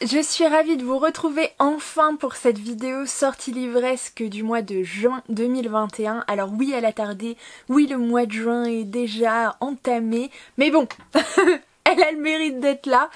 je suis ravie de vous retrouver enfin pour cette vidéo sortie livresque du mois de juin 2021. Alors oui, elle a tardé, oui le mois de juin est déjà entamé, mais bon elle a le mérite d'être là.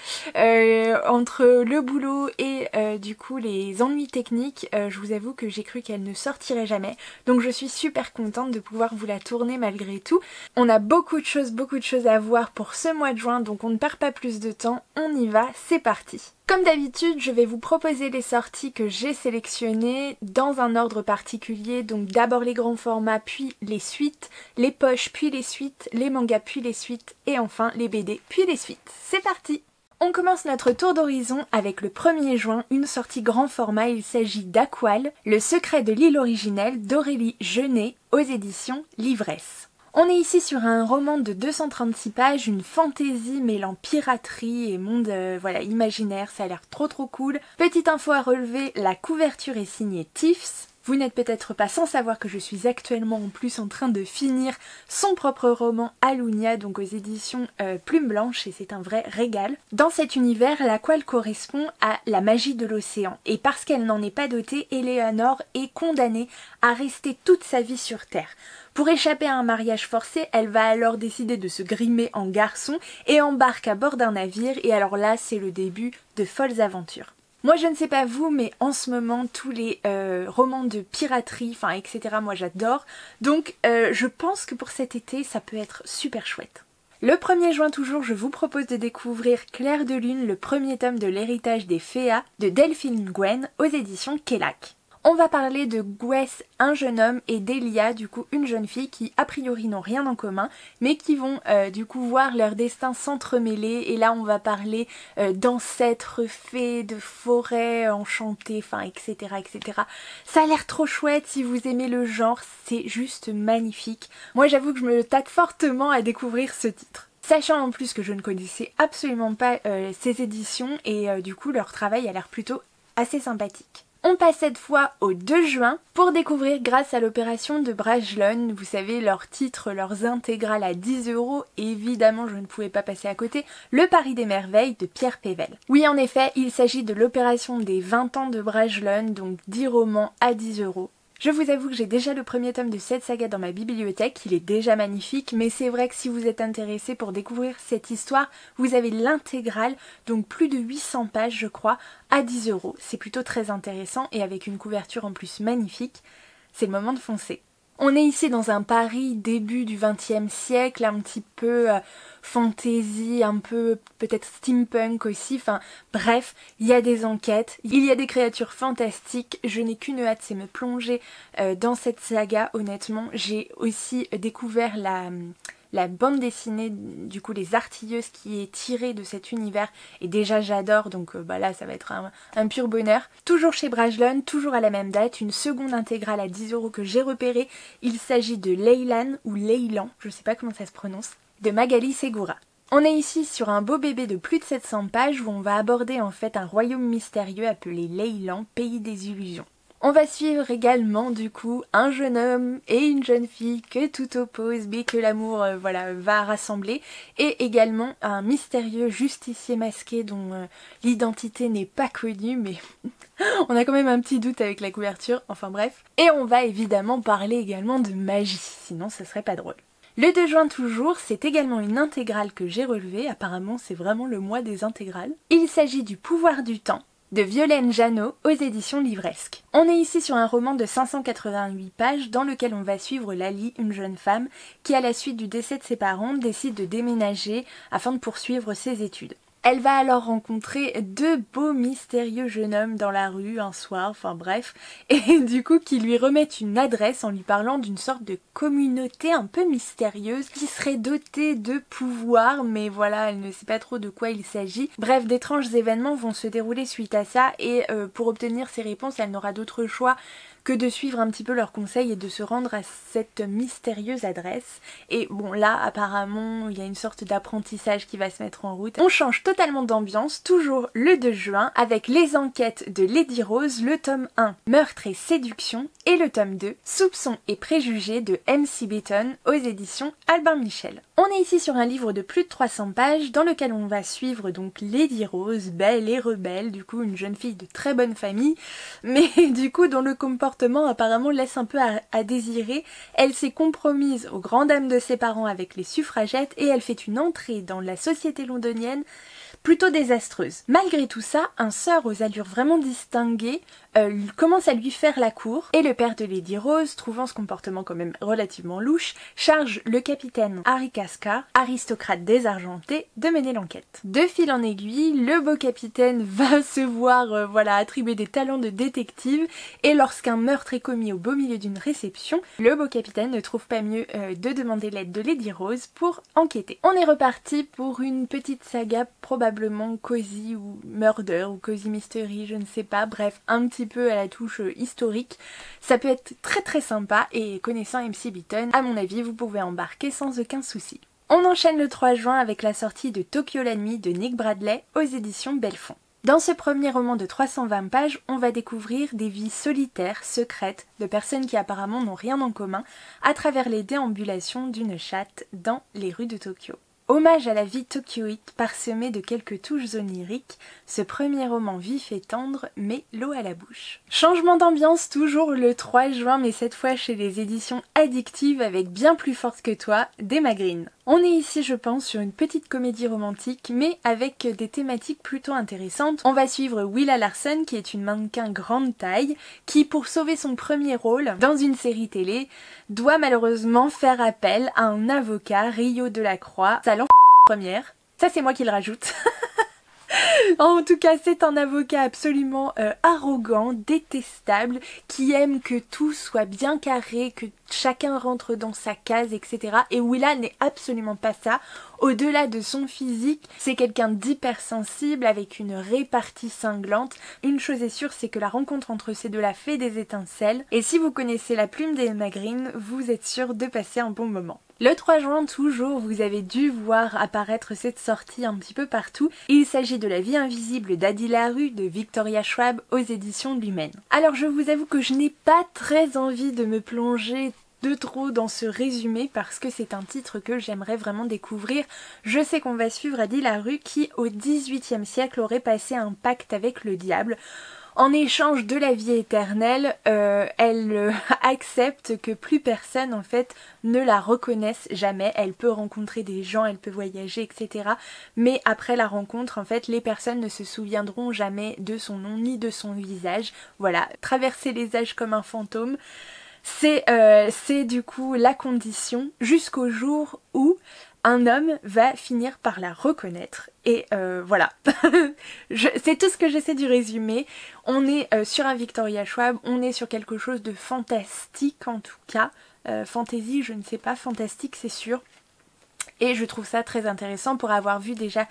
Entre le boulot et du coup les ennuis techniques, je vous avoue que j'ai cru qu'elle ne sortirait jamais. Donc je suis super contente de pouvoir vous la tourner malgré tout. On a beaucoup de choses à voir pour ce mois de juin, donc on ne perd pas plus de temps, on y va, c'est parti. Comme d'habitude, je vais vous proposer les sorties que j'ai sélectionnées dans un ordre particulier, donc d'abord les grands formats, puis les suites, les poches, puis les suites, les mangas, puis les suites, et enfin les BD, puis les suites. C'est parti! On commence notre tour d'horizon avec le 1er juin, une sortie grand format, il s'agit d'Aqual, Le secret de l'île originelle d'Aurélie Genet aux éditions Livresse. On est ici sur un roman de 236 pages, une fantaisie mêlant piraterie et monde voilà, imaginaire, ça a l'air trop cool. Petite info à relever, la couverture est signée Tiffs. Vous n'êtes peut-être pas sans savoir que je suis actuellement en plus en train de finir son propre roman Alunia, donc aux éditions Plume Blanche, et c'est un vrai régal. Dans cet univers, l'Aqual correspond à la magie de l'océan, et parce qu'elle n'en est pas dotée, Eleanor est condamnée à rester toute sa vie sur Terre. Pour échapper à un mariage forcé, elle va alors décider de se grimer en garçon et embarque à bord d'un navire, et alors là c'est le début de folles aventures. Moi je ne sais pas vous, mais en ce moment tous les romans de piraterie, enfin etc, moi j'adore, donc je pense que pour cet été ça peut être super chouette. Le 1er juin toujours, je vous propose de découvrir Clair de Lune, le premier tome de l'héritage des Féas de Delphine Gwen aux éditions Kellac. On va parler de Gwes, un jeune homme, et d'Elia, du coup une jeune fille qui a priori n'ont rien en commun, mais qui vont du coup voir leur destin s'entremêler, et là on va parler d'ancêtres, fées, de forêts enchantées, enfin etc. Ça a l'air trop chouette, si vous aimez le genre, c'est juste magnifique. Moi j'avoue que je me tâte fortement à découvrir ce titre. Sachant en plus que je ne connaissais absolument pas ces éditions, et du coup leur travail a l'air plutôt assez sympathique. On passe cette fois au 2 juin pour découvrir grâce à l'opération de Brajlon, vous savez leurs titres, leurs intégrales à 10 €, et évidemment je ne pouvais pas passer à côté, Le Paris des Merveilles de Pierre Pével. Oui en effet, il s'agit de l'opération des 20 ans de Brajlon, donc 10 romans à 10 €. Je vous avoue que j'ai déjà le premier tome de cette saga dans ma bibliothèque, il est déjà magnifique, mais c'est vrai que si vous êtes intéressé pour découvrir cette histoire, vous avez l'intégrale, donc plus de 800 pages je crois, à 10 €. C'est plutôt très intéressant et avec une couverture en plus magnifique, c'est le moment de foncer. On est ici dans un Paris début du XXe siècle, un petit peu fantasy, un peu peut-être steampunk aussi, enfin bref, il y a des enquêtes, il y a des créatures fantastiques, je n'ai qu'une hâte, c'est me plonger dans cette saga honnêtement. J'ai aussi découvert la bande dessinée, du coup Les Artilleuses, qui est tirée de cet univers, et déjà j'adore, donc là ça va être un pur bonheur. Toujours chez Brajlon, toujours à la même date, une seconde intégrale à 10 € que j'ai repérée, il s'agit de Leylan ou Leylan, je sais pas comment ça se prononce, de Magali Segura. On est ici sur un beau bébé de plus de 700 pages où on va aborder en fait un royaume mystérieux appelé Leylan, pays des illusions. On va suivre également du coup un jeune homme et une jeune fille que tout oppose mais que l'amour voilà, va rassembler, et également un mystérieux justicier masqué dont l'identité n'est pas connue, mais on a quand même un petit doute avec la couverture, enfin bref. Et on va évidemment parler également de magie, sinon ça serait pas drôle. Le 2 juin toujours, c'est également une intégrale que j'ai relevée, apparemment c'est vraiment le mois des intégrales. Il s'agit du Pouvoir du temps de Violaine Jeannot aux éditions Livresque. On est ici sur un roman de 588 pages dans lequel on va suivre Lali, une jeune femme qui à la suite du décès de ses parents décide de déménager afin de poursuivre ses études. Elle va alors rencontrer deux beaux mystérieux jeunes hommes dans la rue un soir, enfin bref, et du coup qui lui remettent une adresse en lui parlant d'une sorte de communauté un peu mystérieuse qui serait dotée de pouvoirs, mais voilà, elle ne sait pas trop de quoi il s'agit. Bref, d'étranges événements vont se dérouler suite à ça, et pour obtenir ces réponses, elle n'aura d'autre choix que de suivre un petit peu leurs conseils et de se rendre à cette mystérieuse adresse. Et bon là apparemment il y a une sorte d'apprentissage qui va se mettre en route. On change totalement totalement d'ambiance, toujours le 2 juin, avec les enquêtes de Lady Rose, le tome 1, Meurtre et séduction, et le tome 2, Soupçons et préjugés de MC Beaton aux éditions Albin Michel. On est ici sur un livre de plus de 300 pages dans lequel on va suivre donc Lady Rose, belle et rebelle, du coup une jeune fille de très bonne famille, mais du coup dont le comportement apparemment laisse un peu à désirer. Elle s'est compromise aux grandes dames de ses parents avec les suffragettes et elle fait une entrée dans la société londonienne plutôt désastreuse. Malgré tout ça, un sœur aux allures vraiment distinguées commence à lui faire la cour et le père de Lady Rose, trouvant ce comportement quand même relativement louche, charge le capitaine Harry Cascar, aristocrate désargenté, de mener l'enquête. De fil en aiguille, le beau capitaine va se voir attribuer des talents de détective et lorsqu'un meurtre est commis au beau milieu d'une réception, le beau capitaine ne trouve pas mieux de demander l'aide de Lady Rose pour enquêter. On est reparti pour une petite saga probablement cosy ou murder ou cosy mystery, je ne sais pas, bref, un petit peu à la touche historique. Ça peut être très très sympa et connaissant MC Beaton, à mon avis, vous pouvez embarquer sans aucun souci. On enchaîne le 3 juin avec la sortie de Tokyo la nuit de Nick Bradley aux éditions Belfond. Dans ce premier roman de 320 pages, on va découvrir des vies solitaires, secrètes, de personnes qui apparemment n'ont rien en commun, à travers les déambulations d'une chatte dans les rues de Tokyo. Hommage à la vie tokyoïte parsemée de quelques touches oniriques, ce premier roman vif et tendre met l'eau à la bouche. Changement d'ambiance toujours le 3 juin mais cette fois chez les éditions addictives avec Bien plus forte que toi, d'Emma Green. On est ici je pense sur une petite comédie romantique mais avec des thématiques plutôt intéressantes. On va suivre Willa Larson qui est une mannequin grande taille qui pour sauver son premier rôle dans une série télé doit malheureusement faire appel à un avocat, Rio Delacroix, première. Ça c'est moi qui le rajoute. En tout cas, c'est un avocat absolument arrogant, détestable, qui aime que tout soit bien carré, que chacun rentre dans sa case, etc. Et Willa n'est absolument pas ça. Au-delà de son physique, c'est quelqu'un d'hypersensible avec une répartie cinglante. Une chose est sûre, c'est que la rencontre entre ces deux-là fait des étincelles. Et si vous connaissez la plume d'Emma Green, vous êtes sûr de passer un bon moment. Le 3 juin toujours, vous avez dû voir apparaître cette sortie un petit peu partout. Il s'agit de La vie invisible d'Adi Larue de Victoria Schwab aux éditions Lumen. Alors je vous avoue que je n'ai pas très envie de me plonger de trop dans ce résumé parce que c'est un titre que j'aimerais vraiment découvrir. Je sais qu'on va suivre Adi Larue qui au XVIIIe siècle aurait passé un pacte avec le diable. En échange de la vie éternelle, elle accepte que plus personne en fait ne la reconnaisse jamais. Elle peut rencontrer des gens, elle peut voyager, etc. Mais après la rencontre, en fait, les personnes ne se souviendront jamais de son nom ni de son visage. Voilà, traverser les âges comme un fantôme, c'est du coup la condition jusqu'au jour où un homme va finir par la reconnaître. Et voilà, c'est tout ce que je sais du résumé. On est sur un Victoria Schwab, on est sur quelque chose de fantastique en tout cas. Fantasy, je ne sais pas, fantastique c'est sûr. Et je trouve ça très intéressant pour avoir vu déjà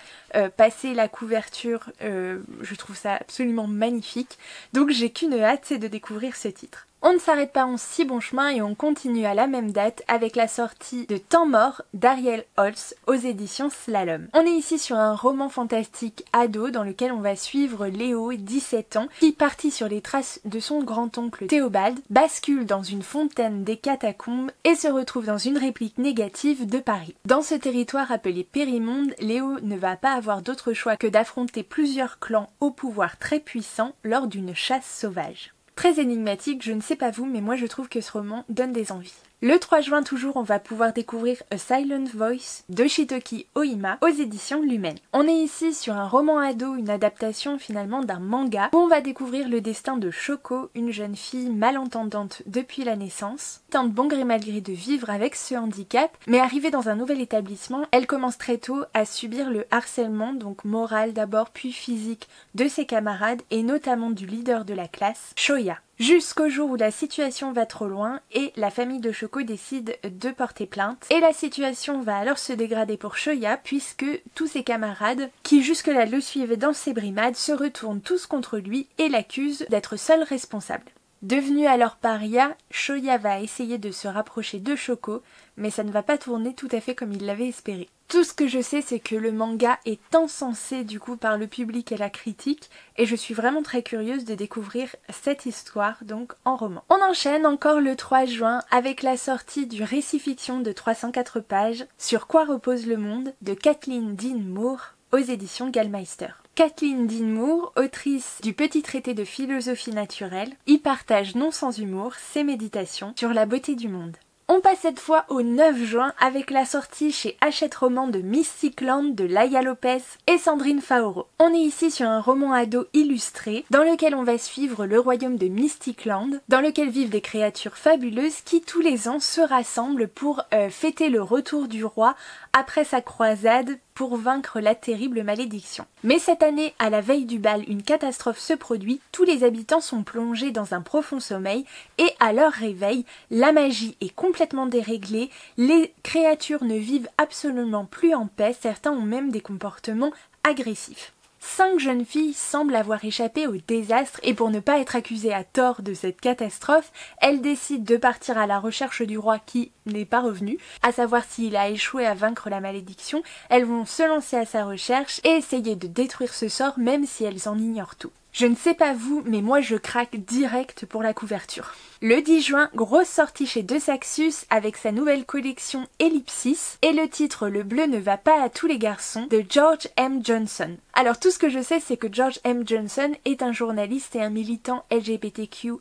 passer la couverture, je trouve ça absolument magnifique. Donc j'ai qu'une hâte, c'est de découvrir ce titre. On ne s'arrête pas en si bon chemin et on continue à la même date avec la sortie de Temps mort d'Ariel Holz aux éditions Slalom. On est ici sur un roman fantastique ado dans lequel on va suivre Léo, 17 ans, qui parti sur les traces de son grand-oncle Théobald, bascule dans une fontaine des catacombes et se retrouve dans une réplique négative de Paris. Dans ce territoire appelé Périmonde, Léo ne va pas avoir d'autre choix que d'affronter plusieurs clans au pouvoir très puissant lors d'une chasse sauvage. Très énigmatique, je ne sais pas vous, mais moi je trouve que ce roman donne des envies. Le 3 juin toujours, on va pouvoir découvrir A Silent Voice de Shitoki Ohima aux éditions Lumen. On est ici sur un roman ado, une adaptation finalement d'un manga, où on va découvrir le destin de Shoko, une jeune fille malentendante depuis la naissance, tente bon gré mal gré de vivre avec ce handicap, mais arrivée dans un nouvel établissement, elle commence très tôt à subir le harcèlement, donc moral d'abord puis physique, de ses camarades et notamment du leader de la classe, Shoya. Jusqu'au jour où la situation va trop loin et la famille de Shoko décide de porter plainte. Et la situation va alors se dégrader pour Shoya puisque tous ses camarades, qui jusque-là le suivaient dans ses brimades, se retournent tous contre lui et l'accusent d'être seul responsable. Devenue alors paria, Shoya va essayer de se rapprocher de Shoko, mais ça ne va pas tourner tout à fait comme il l'avait espéré. Tout ce que je sais, c'est que le manga est encensé du coup par le public et la critique, et je suis vraiment très curieuse de découvrir cette histoire donc en roman. On enchaîne encore le 3 juin avec la sortie du récit fiction de 304 pages Sur quoi repose le monde de Kathleen Dean Moore aux éditions Gallmeister. Kathleen Dean Moore, autrice du Petit traité de philosophie naturelle, y partage non sans humour ses méditations sur la beauté du monde. On passe cette fois au 9 juin avec la sortie chez Hachette Roman de Mystic Land de Laia Lopez et Sandrine Faoro. On est ici sur un roman ado illustré dans lequel on va suivre le royaume de Mystic Land, dans lequel vivent des créatures fabuleuses qui tous les ans se rassemblent pour fêter le retour du roi après sa croisade pour vaincre la terrible malédiction. Mais cette année, à la veille du bal, une catastrophe se produit, tous les habitants sont plongés dans un profond sommeil et à leur réveil, la magie est complètement déréglée, les créatures ne vivent absolument plus en paix, certains ont même des comportements agressifs. 5 jeunes filles semblent avoir échappé au désastre et pour ne pas être accusées à tort de cette catastrophe, elles décident de partir à la recherche du roi qui n'est pas revenu, à savoir s'il a échoué à vaincre la malédiction. Elles vont se lancer à sa recherche et essayer de détruire ce sort même si elles en ignorent tout. Je ne sais pas vous, mais moi je craque direct pour la couverture. Le 10 juin, grosse sortie chez De Saxus avec sa nouvelle collection Ellipsis et le titre Le bleu ne va pas à tous les garçons de George M. Johnson. Alors tout ce que je sais c'est que George M. Johnson est un journaliste et un militant LGBTQIA+,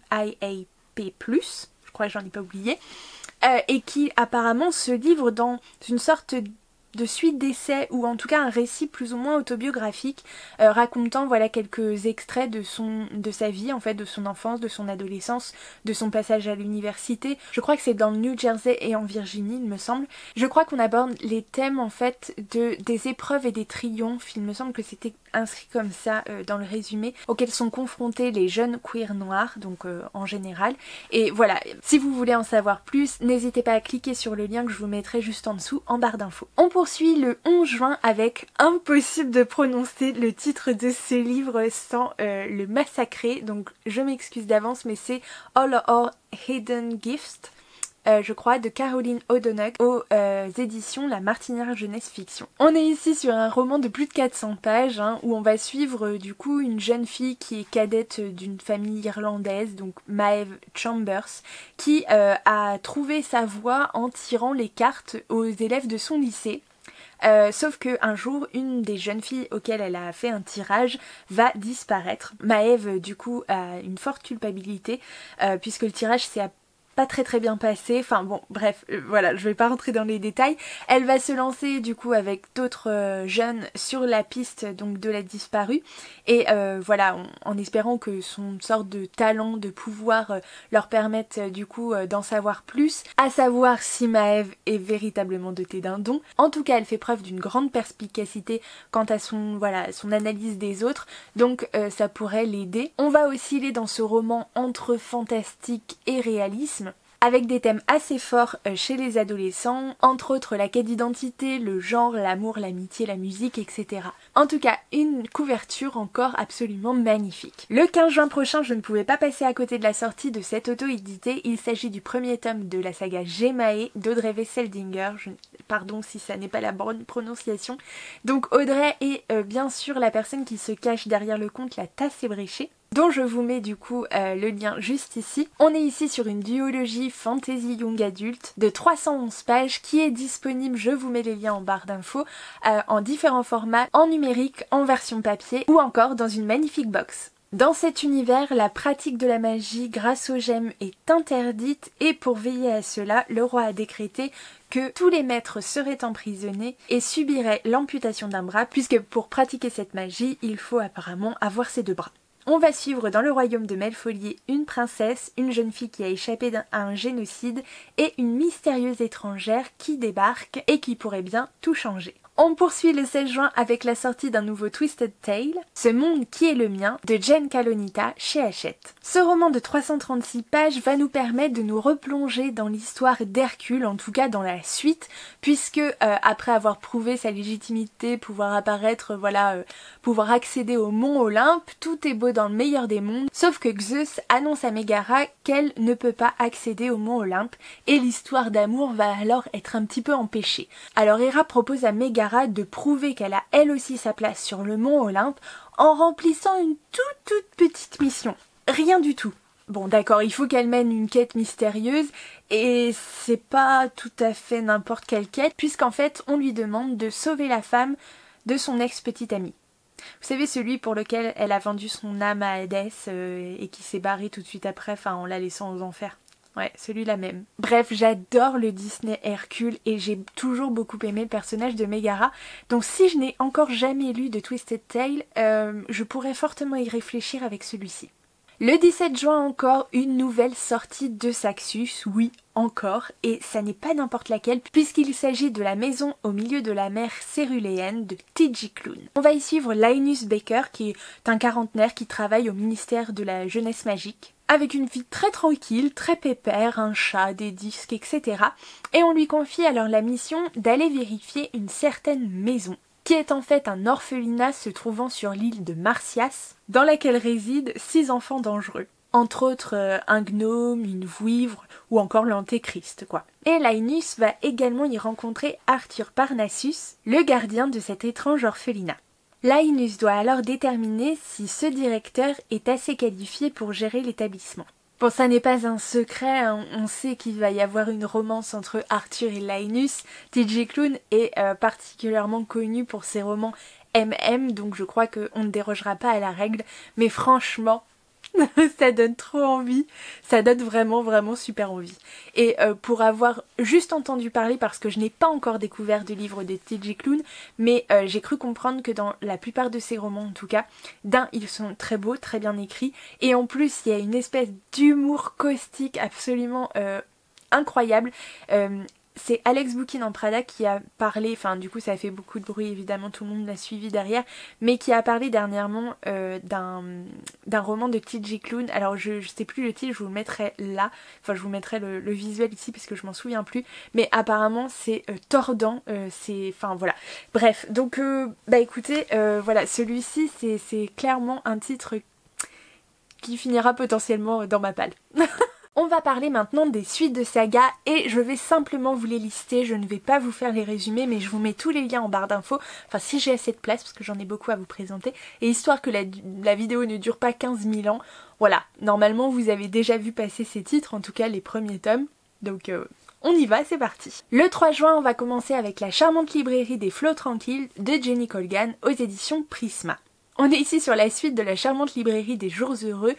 je crois que j'en ai pas oublié, et qui apparemment se livre dans une sorte de suite d'essais ou en tout cas un récit plus ou moins autobiographique racontant voilà quelques extraits de sa vie en fait, de son enfance, de son adolescence, de son passage à l'université. Je crois que c'est dans le New Jersey et en Virginie il me semble. Je crois qu'on aborde les thèmes en fait des épreuves et des triomphes, il me semble que c'était inscrit comme ça dans le résumé, auxquels sont confrontés les jeunes queers noirs donc en général. Et voilà, si vous voulez en savoir plus, n'hésitez pas à cliquer sur le lien que je vous mettrai juste en dessous en barre d'infos. On poursuit le 11 juin avec impossible de prononcer le titre de ce livre sans le massacrer, donc je m'excuse d'avance mais c'est All Our Hidden Gifts. Je crois, de Caroline O'Donoghue aux éditions La Martinière Jeunesse Fiction. On est ici sur un roman de plus de 400 pages où on va suivre du coup une jeune fille qui est cadette d'une famille irlandaise, donc Maeve Chambers, qui a trouvé sa voie en tirant les cartes aux élèves de son lycée. Sauf qu'un jour, une des jeunes filles auxquelles elle a fait un tirage va disparaître. Maeve, du coup, a une forte culpabilité puisque le tirage s'est pas très bien passé, enfin bon bref voilà, je vais pas rentrer dans les détails. Elle va se lancer du coup avec d'autres jeunes sur la piste donc de la disparue et voilà en espérant que son sorte de talent, de pouvoir leur permette du coup d'en savoir plus, à savoir si Maeve est véritablement dotée d'un don. En tout cas elle fait preuve d'une grande perspicacité quant à son analyse des autres, donc ça pourrait l'aider. On va osciller dans ce roman entre fantastique et réalisme, avec des thèmes assez forts chez les adolescents, entre autres la quête d'identité, le genre, l'amour, l'amitié, la musique, etc. En tout cas, une couverture encore absolument magnifique. Le 15 juin prochain, je ne pouvais pas passer à côté de la sortie de cet auto-édité. Il s'agit du premier tome de la saga Gemae d'Audrey Wesseldinger. Pardon si ça n'est pas la bonne prononciation. Donc Audrey est bien sûr la personne qui se cache derrière le conte La Tasse ébréchée, dont je vous mets du coup le lien juste ici. On est ici sur une duologie fantasy young adulte de 311 pages qui est disponible, je vous mets les liens en barre d'infos, en différents formats, en numérique, en version papier ou encore dans une magnifique box. Dans cet univers, la pratique de la magie grâce aux gemmes est interdite et pour veiller à cela, le roi a décrété que tous les maîtres seraient emprisonnés et subiraient l'amputation d'un bras puisque pour pratiquer cette magie, il faut apparemment avoir ses 2 bras. On va suivre dans le royaume de Melfolier une princesse, une jeune fille qui a échappé à un génocide et une mystérieuse étrangère qui débarque et qui pourrait bien tout changer. On poursuit le 16 juin avec la sortie d'un nouveau Twisted Tale, Ce monde qui est le mien, de Jen Kalonita chez Hachette. Ce roman de 336 pages va nous permettre de nous replonger dans l'histoire d'Hercule, en tout cas dans la suite, puisque après avoir prouvé sa légitimité, pouvoir apparaître, pouvoir accéder au mont Olympe, tout est beau dans le meilleur des mondes, sauf que Zeus annonce à Mégara qu'elle ne peut pas accéder au mont Olympe, et l'histoire d'amour va alors être un petit peu empêchée. Alors Héra propose à Mégara de prouver qu'elle a elle aussi sa place sur le mont Olympe en remplissant une toute petite mission. Rien du tout. Bon d'accord, il faut qu'elle mène une quête mystérieuse et c'est pas tout à fait n'importe quelle quête puisqu'en fait on lui demande de sauver la femme de son ex-petit ami. Vous savez, celui pour lequel elle a vendu son âme à Hadès et qui s'est barré tout de suite après, enfin en la laissant aux enfers. Ouais, celui-là même. Bref, j'adore le Disney Hercule et j'ai toujours beaucoup aimé le personnage de Mégara. Donc si je n'ai encore jamais lu de Twisted Tale, je pourrais fortement y réfléchir avec celui-ci. Le 17 juin encore, une nouvelle sortie de Saxus, oui, encore, et ça n'est pas n'importe laquelle, puisqu'il s'agit de La maison au milieu de la mer céruléenne de T.J. Klune. On va y suivre Linus Baker, qui est un quarantenaire qui travaille au ministère de la jeunesse magique, avec une vie très tranquille, très pépère, un chat, des disques, etc. Et on lui confie alors la mission d'aller vérifier une certaine maison, qui est en fait un orphelinat se trouvant sur l'île de Marsyas, dans laquelle résident 6 enfants dangereux. Entre autres un gnome, une vouivre ou encore l'antéchrist quoi. Et Linus va également y rencontrer Arthur Parnassus, le gardien de cet étrange orphelinat. Linus doit alors déterminer si ce directeur est assez qualifié pour gérer l'établissement. Bon, ça n'est pas un secret, hein. On sait qu'il va y avoir une romance entre Arthur et Linus. T.J. Klune est particulièrement connu pour ses romans MM, donc je crois qu'on ne dérogera pas à la règle. Mais franchement, ça donne trop envie, ça donne vraiment super envie. Et pour avoir juste entendu parler, parce que je n'ai pas encore découvert de livre de T.J. Klune, mais j'ai cru comprendre que dans la plupart de ses romans en tout cas, ils sont très beaux, très bien écrits, et en plus il y a une espèce d'humour caustique absolument incroyable. C'est Alex Bouquin en Prada qui a parlé, enfin du coup ça a fait beaucoup de bruit évidemment, tout le monde l'a suivi derrière, mais qui a parlé dernièrement d'un roman de T.J. Klune. Alors je sais plus le titre, je vous le mettrai là, enfin je vous mettrai le visuel ici parce que je m'en souviens plus, mais apparemment c'est tordant, enfin voilà. Bref, donc écoutez, voilà, celui-ci c'est clairement un titre qui finira potentiellement dans ma palle. On va parler maintenant des suites de saga et je vais simplement vous les lister, je ne vais pas vous faire les résumés mais je vous mets tous les liens en barre d'infos, enfin si j'ai assez de place parce que j'en ai beaucoup à vous présenter, et histoire que la vidéo ne dure pas 15 000 ans, voilà, normalement vous avez déjà vu passer ces titres, en tout cas les premiers tomes, donc on y va, c'est parti. Le 3 juin on va commencer avec La charmante librairie des flots tranquilles de Jenny Colgan aux éditions Prisma. On est ici sur la suite de La charmante librairie des jours heureux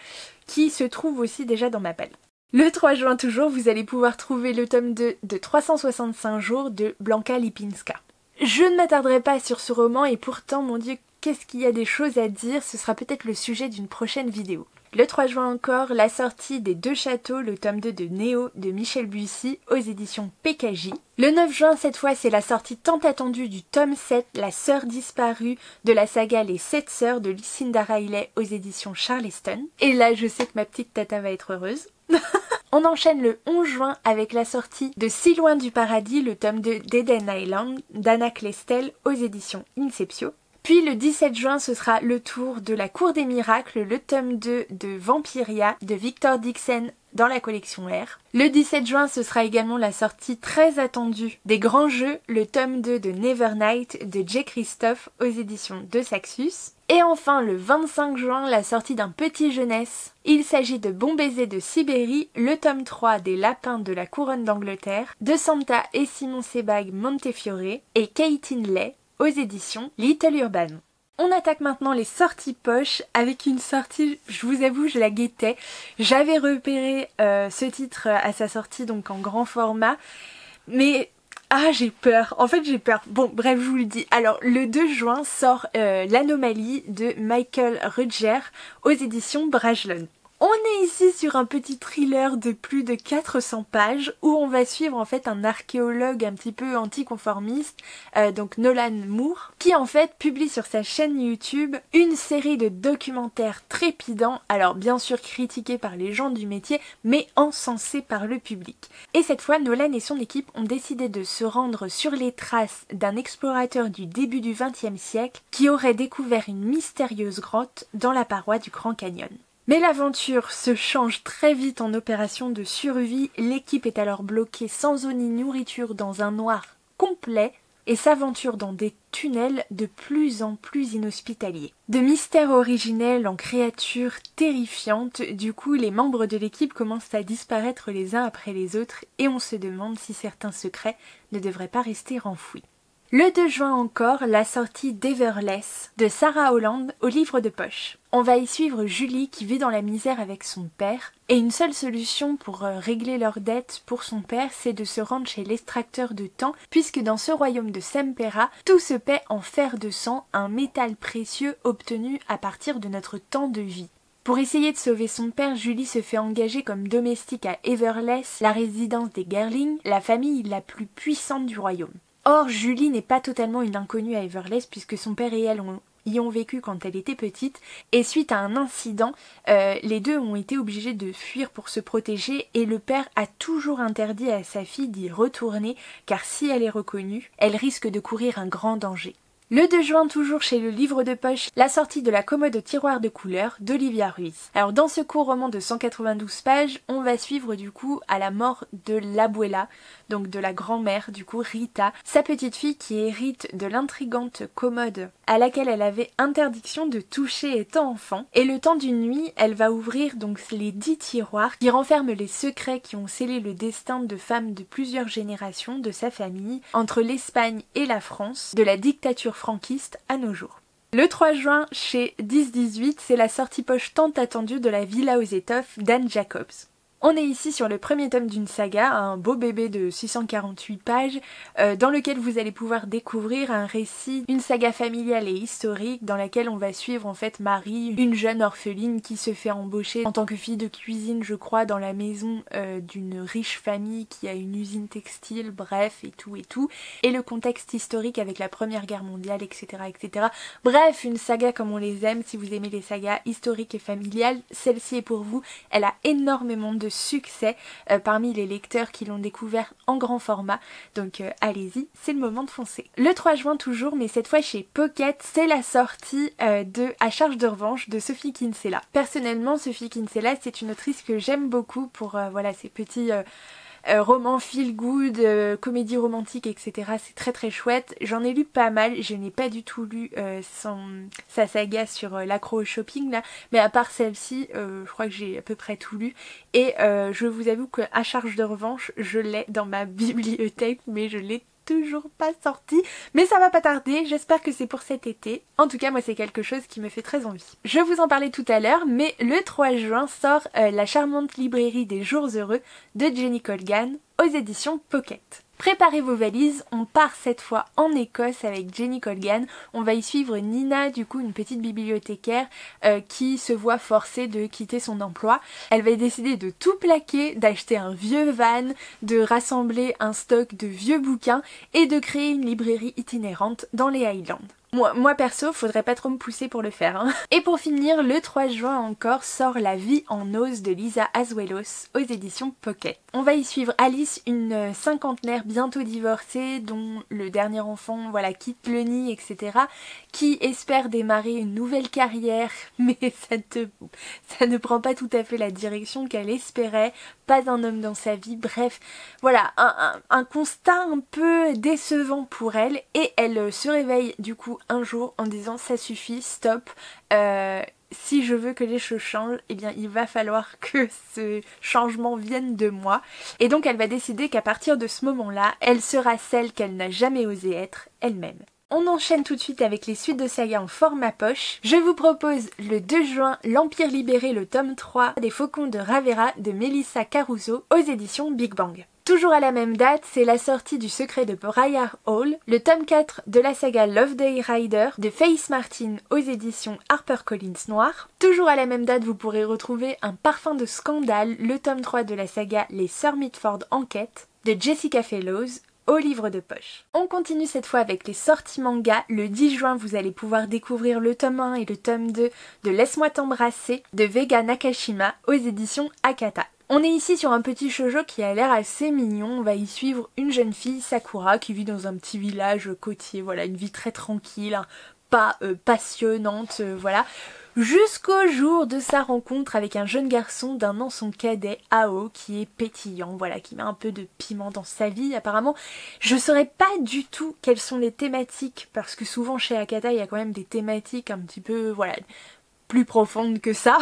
qui se trouve aussi déjà dans ma palle. Le 3 juin toujours, vous allez pouvoir trouver le tome 2 de 365 jours de Blanka Lipinska. Je ne m'attarderai pas sur ce roman et pourtant, mon Dieu, qu'est-ce qu'il y a des choses à dire, ce sera peut-être le sujet d'une prochaine vidéo. Le 3 juin encore, la sortie des 2 châteaux, le tome 2 de Néo de Michel Bussy aux éditions PKJ. Le 9 juin, cette fois, c'est la sortie tant attendue du tome 7, La sœur disparue de la saga Les 7 sœurs de Lucinda Riley aux éditions Charleston. Et là, je sais que ma petite tata va être heureuse. On enchaîne le 11 juin avec la sortie de Si loin du paradis, le tome 2 d'Eden Island d'Anna Klestel aux éditions Inceptio. Puis le 17 juin, ce sera le tour de La Cour des Miracles, le tome 2 de Vampiria de Victor Dixon dans la collection R. Le 17 juin, ce sera également la sortie très attendue des Grands Jeux, le tome 2 de Nevernight de J. Christophe aux éditions de Saxus. Et enfin, le 25 juin, la sortie d'un petit jeunesse. Il s'agit de Bon baiser de Sibérie, le tome 3 des Lapins de la Couronne d'Angleterre, de Santa et Simon Sebag Montefiore et Katie Lay aux éditions Little Urban. On attaque maintenant les sorties poche avec une sortie, je vous avoue, je la guettais. J'avais repéré ce titre à sa sortie, donc en grand format, mais j'ai peur, en fait j'ai peur. Bon bref, je vous le dis. Alors le 2 juin sort L'Anomalie de Michael Rudger aux éditions Brajlon. On est ici sur un petit thriller de plus de 400 pages où on va suivre en fait un archéologue un petit peu anticonformiste, donc Nolan Moore, qui en fait publie sur sa chaîne YouTube une série de documentaires trépidants, alors bien sûr critiqués par les gens du métier, mais encensés par le public. Et cette fois, Nolan et son équipe ont décidé de se rendre sur les traces d'un explorateur du début du XXe siècle qui aurait découvert une mystérieuse grotte dans la paroi du Grand Canyon. Mais l'aventure se change très vite en opération de survie, l'équipe est alors bloquée sans eau ni nourriture dans un noir complet et s'aventure dans des tunnels de plus en plus inhospitaliers. De mystères originels en créatures terrifiantes, du coup les membres de l'équipe commencent à disparaître les uns après les autres et on se demande si certains secrets ne devraient pas rester enfouis. Le 2 juin encore, la sortie d'Everless de Sarah Holland au livre de poche. On va y suivre Julie qui vit dans la misère avec son père et une seule solution pour régler leurs dettes pour son père, c'est de se rendre chez l'extracteur de temps puisque dans ce royaume de Sempera, tout se paie en fer de sang, un métal précieux obtenu à partir de notre temps de vie. Pour essayer de sauver son père, Julie se fait engager comme domestique à Everless, la résidence des Gerling, la famille la plus puissante du royaume. Or, Julie n'est pas totalement une inconnue à Everless puisque son père et elle y ont vécu quand elle était petite et suite à un incident, les deux ont été obligés de fuir pour se protéger et le père a toujours interdit à sa fille d'y retourner car si elle est reconnue, elle risque de courir un grand danger. Le 2 juin, toujours chez le livre de poche, la sortie de La commode au tiroir de couleurs d'Olivia Ruiz. Alors dans ce court roman de 192 pages, on va suivre du coup à la mort de l'abuela, donc de la grand-mère du coup Rita, sa petite fille qui hérite de l'intrigante commode à laquelle elle avait interdiction de toucher étant enfant. Et le temps d'une nuit, elle va ouvrir donc les 10 tiroirs qui renferment les secrets qui ont scellé le destin de femmes de plusieurs générations de sa famille, entre l'Espagne et la France, de la dictature franquiste à nos jours. Le 3 juin, chez 10-18, c'est la sortie poche tant attendue de La Villa aux étoffes d'Anne Jacobs. On est ici sur le premier tome d'une saga, un beau bébé de 648 pages, dans lequel vous allez pouvoir découvrir un récit, une saga familiale et historique, dans laquelle on va suivre en fait Marie, une jeune orpheline qui se fait embaucher en tant que fille de cuisine, je crois, dans la maison d'une riche famille qui a une usine textile, bref, et tout, et le contexte historique avec la Première Guerre mondiale, etc., etc. Bref, une saga comme on les aime, si vous aimez les sagas historiques et familiales, celle-ci est pour vous, elle a énormément de succès parmi les lecteurs qui l'ont découvert en grand format, donc allez-y, c'est le moment de foncer. Le 3 juin toujours, mais cette fois chez Pocket, c'est la sortie de À charge de revanche de Sophie Kinsella. Personnellement, Sophie Kinsella, c'est une autrice que j'aime beaucoup pour voilà, ces petits roman feel good, comédie romantique, etc. C'est très très chouette. J'en ai lu pas mal, je n'ai pas du tout lu sa saga sur l'accro au shopping là, mais à part celle-ci, je crois que j'ai à peu près tout lu. Et je vous avoue que À charge de revanche, je l'ai dans ma bibliothèque, mais je l'ai toujours pas sorti, mais ça va pas tarder, j'espère que c'est pour cet été. En tout cas, moi c'est quelque chose qui me fait très envie. Je vous en parlais tout à l'heure, mais le 3 juin sort la charmante librairie des jours heureux de Jenny Colgan aux éditions Pocket. Préparez vos valises, on part cette fois en Écosse avec Jenny Colgan. On va y suivre Nina, du coup une petite bibliothécaire qui se voit forcée de quitter son emploi. Elle va décider de tout plaquer, d'acheter un vieux van, de rassembler un stock de vieux bouquins et de créer une librairie itinérante dans les Highlands. Moi perso, faudrait pas trop me pousser pour le faire. Hein. Et pour finir, le 3 juin encore sort La vie en ose de Lisa Azuelos aux éditions Pocket. On va y suivre Alice, une cinquantenaire bientôt divorcée, dont le dernier enfant voilà, quitte le nid, etc. qui espère démarrer une nouvelle carrière, mais ça ne prend pas tout à fait la direction qu'elle espérait, pas un homme dans sa vie, bref, voilà, un constat un peu décevant pour elle, et elle se réveille du coup un jour en disant ça suffit, stop, si je veux que les choses changent, eh bien il va falloir que ce changement vienne de moi. Et donc elle va décider qu'à partir de ce moment-là, elle sera celle qu'elle n'a jamais osé être elle-même. On enchaîne tout de suite avec les suites de saga en format poche. Je vous propose le 2 juin L'Empire libéré, le tome 3 des Faucons de Ravera de Melissa Caruso aux éditions Big Bang. Toujours à la même date, c'est la sortie du Secret de Briar Hall, le tome 4 de la saga Loveday Rider de Faith Martin aux éditions HarperCollins Noir. Toujours à la même date, vous pourrez retrouver Un parfum de scandale, le tome 3 de la saga Les Sœurs Mitford Enquête de Jessica Fellowes au livre de poche. On continue cette fois avec les sorties manga. Le 10 juin, vous allez pouvoir découvrir le tome 1 et le tome 2 de Laisse-moi t'embrasser de Vega Nakashima aux éditions Akata. On est ici sur un petit shoujo qui a l'air assez mignon. On va y suivre une jeune fille, Sakura, qui vit dans un petit village côtier. Voilà, une vie très tranquille, hein, pas passionnante, voilà. Jusqu'au jour de sa rencontre avec un jeune garçon d'un an son cadet, Ao, qui est pétillant, voilà, qui met un peu de piment dans sa vie. Apparemment, je saurais pas du tout quelles sont les thématiques, parce que souvent chez Akata, il y a quand même des thématiques un petit peu, voilà, plus profonde que ça,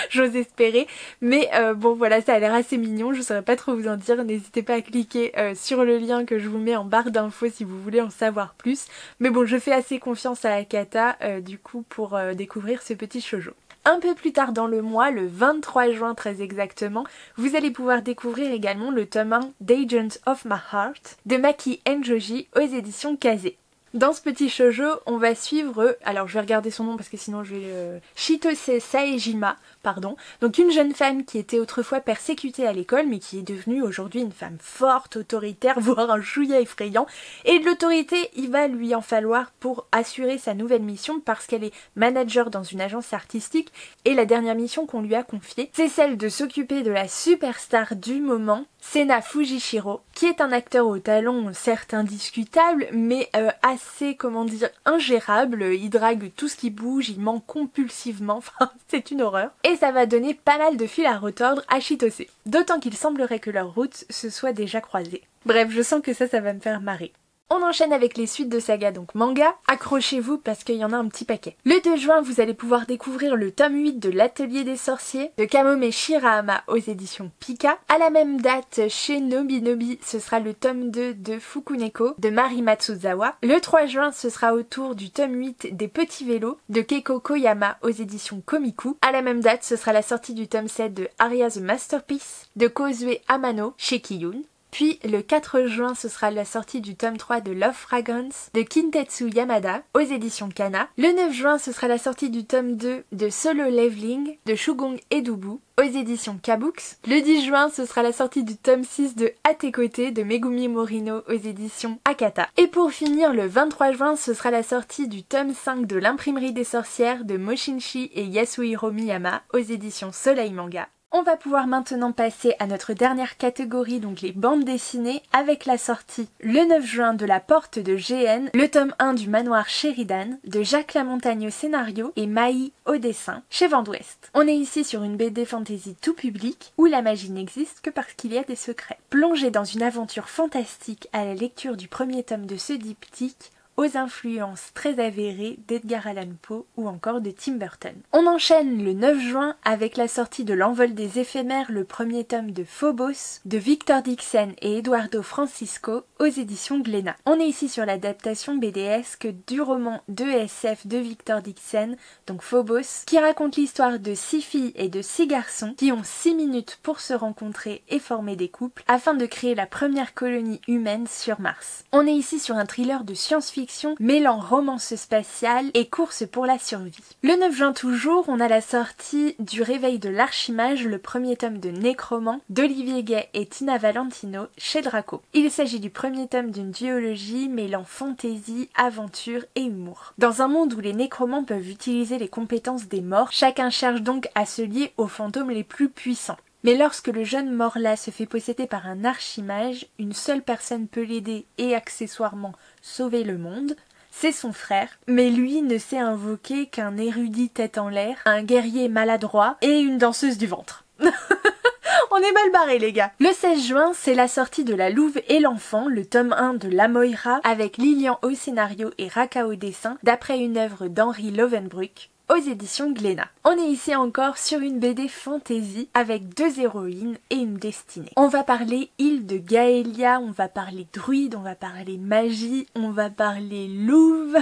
j'ose espérer, mais bon voilà, ça a l'air assez mignon, je saurais pas trop vous en dire, n'hésitez pas à cliquer sur le lien que je vous mets en barre d'infos si vous voulez en savoir plus, mais bon, je fais assez confiance à Akata du coup pour découvrir ce petit shoujo. Un peu plus tard dans le mois, le 23 juin très exactement, vous allez pouvoir découvrir également le tome 1 d'Agent of My Heart de Maki Enjoji aux éditions Kaze. Dans ce petit shoujo, on va suivre, alors je vais regarder son nom parce que sinon je vais... Chitose Saejima, pardon. Donc une jeune femme qui était autrefois persécutée à l'école mais qui est devenue aujourd'hui une femme forte, autoritaire, voire un chouïa effrayant. Et de l'autorité, il va lui en falloir pour assurer sa nouvelle mission parce qu'elle est manager dans une agence artistique et la dernière mission qu'on lui a confiée, c'est celle de s'occuper de la superstar du moment, Sena Fujishiro, qui est un acteur au talent certes indiscutable mais assez, comment dire, ingérable. Il drague tout ce qui bouge, il ment compulsivement, enfin c'est une horreur. Et ça va donner pas mal de fil à retordre à Chitose. D'autant qu'il semblerait que leurs routes se soient déjà croisées. Bref, je sens que ça va me faire marrer. On enchaîne avec les suites de saga, donc manga. Accrochez-vous parce qu'il y en a un petit paquet. Le 2 juin, vous allez pouvoir découvrir le tome 8 de l'Atelier des Sorciers de Kamome Shirahama aux éditions Pika. À la même date, chez Nobinobi, ce sera le tome 2 de Fukuneko de Mari Matsuzawa. Le 3 juin, ce sera au tour du tome 8 des Petits Vélos de Keiko Koyama aux éditions Komiku. À la même date, ce sera la sortie du tome 7 de Aria the Masterpiece de Kozue Amano chez Kiyun. Puis le 4 juin, ce sera la sortie du tome 3 de Love Fragrance de Kintetsu Yamada aux éditions Kana. Le 9 juin, ce sera la sortie du tome 2 de Solo Leveling de Shugong Edubu aux éditions Kabooks. Le 10 juin, ce sera la sortie du tome 6 de À tes côtés de Megumi Morino aux éditions Akata. Et pour finir, le 23 juin, ce sera la sortie du tome 5 de L'Imprimerie des Sorcières de Moshinshi et Yasuhiro Miyama aux éditions Soleil Manga. On va pouvoir maintenant passer à notre dernière catégorie, donc les bandes dessinées, avec la sortie le 9 juin de La Porte de GN, le tome 1 du Manoir Sheridan, de Jacques Lamontagne au scénario et Maï au dessin, chez Vent d'Ouest. On est ici sur une BD fantasy tout public, où la magie n'existe que parce qu'il y a des secrets. Plongé dans une aventure fantastique à la lecture du premier tome de ce diptyque, aux influences très avérées d'Edgar Allan Poe ou encore de Tim Burton. On enchaîne le 9 juin avec la sortie de L'Envol des éphémères, le premier tome de Phobos, de Victor Dixon et Eduardo Francisco aux éditions Glénat. On est ici sur l'adaptation BDesque du roman de SF de Victor Dixon, donc Phobos, qui raconte l'histoire de 6 filles et de 6 garçons qui ont 6 minutes pour se rencontrer et former des couples afin de créer la première colonie humaine sur Mars. On est ici sur un thriller de science-fiction mêlant romance spatiale et course pour la survie. Le 9 juin toujours, on a la sortie du Réveil de l'Archimage, le premier tome de Nécromant d'Olivier Gay et Tina Valentino chez Draco. Il s'agit du premier tome d'une duologie mêlant fantaisie, aventure et humour. Dans un monde où les nécromants peuvent utiliser les compétences des morts, chacun cherche donc à se lier aux fantômes les plus puissants. Mais lorsque le jeune Morla se fait posséder par un archimage, une seule personne peut l'aider et accessoirement sauver le monde, c'est son frère, mais lui ne sait invoquer qu'un érudit tête en l'air, un guerrier maladroit et une danseuse du ventre. On est mal barrés les gars. Le 16 juin, c'est la sortie de La Louve et l'Enfant, le tome 1 de La Moira, avec Lilian au scénario et Raka au dessin, d'après une œuvre d'Henri Lovenbruck, aux éditions Glénat. On est ici encore sur une BD fantasy avec 2 héroïnes et une destinée. On va parler île de Gaëlia, on va parler druide, on va parler magie, on va parler louve,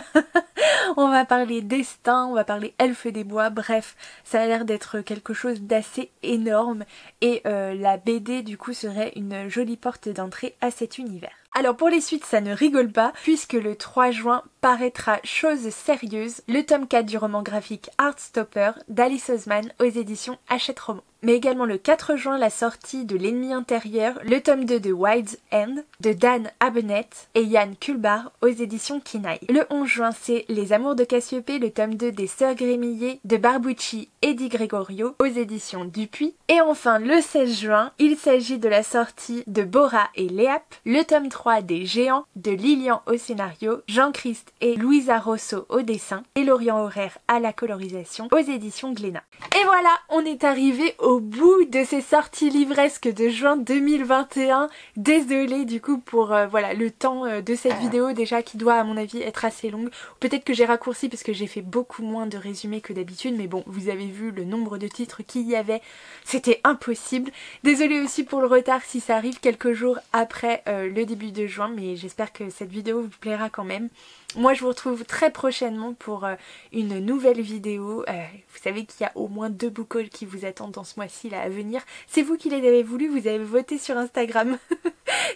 on va parler destin, on va parler elfe des bois, bref, ça a l'air d'être quelque chose d'assez énorme et la BD du coup serait une jolie porte d'entrée à cet univers. Alors pour les suites ça ne rigole pas puisque le 3 juin paraîtra Chose sérieuse, le tome 4 du roman graphique Heartstopper d'Alice Oseman aux éditions Hachette Roman. Mais également le 4 juin la sortie de L'ennemi intérieur, le tome 2 de Wild's End de Dan Abnett et Yann Kulbar aux éditions Kinaï. Le 11 juin c'est Les Amours de Cassiopée, le tome 2 des Sœurs Grémillet de Barbucci et Di Gregorio aux éditions Dupuis. Et enfin le 16 juin, il s'agit de la sortie de Bora et Léap, le tome 3 des Géants de Lilian au scénario, Jean-Christ et Louisa Rosso au dessin et Lorient Horaire à la colorisation aux éditions Glénat. Et voilà, on est arrivé au bout de ces sorties livresques de juin 2021. Désolée du coup pour voilà le temps de cette vidéo déjà qui doit à mon avis être assez longue. Peut-être que j'ai raccourci parce que j'ai fait beaucoup moins de résumés que d'habitude, mais bon, vous avez vu le nombre de titres qu'il y avait, c'était impossible. Désolée aussi pour le retard si ça arrive quelques jours après le début de juin, mais j'espère que cette vidéo vous plaira quand même. Moi je vous retrouve très prochainement pour une nouvelle vidéo. Vous savez qu'il y a au moins 2 book hauls qui vous attendent dans ce mois-ci là à venir. C'est vous qui les avez voulu, vous avez voté sur Instagram.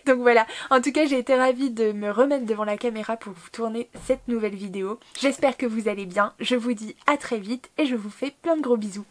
Donc voilà, en tout cas j'ai été ravie de me remettre devant la caméra pour vous tourner cette nouvelle vidéo. J'espère que vous allez bien, je vous dis à très vite et je vous fais plein de gros bisous.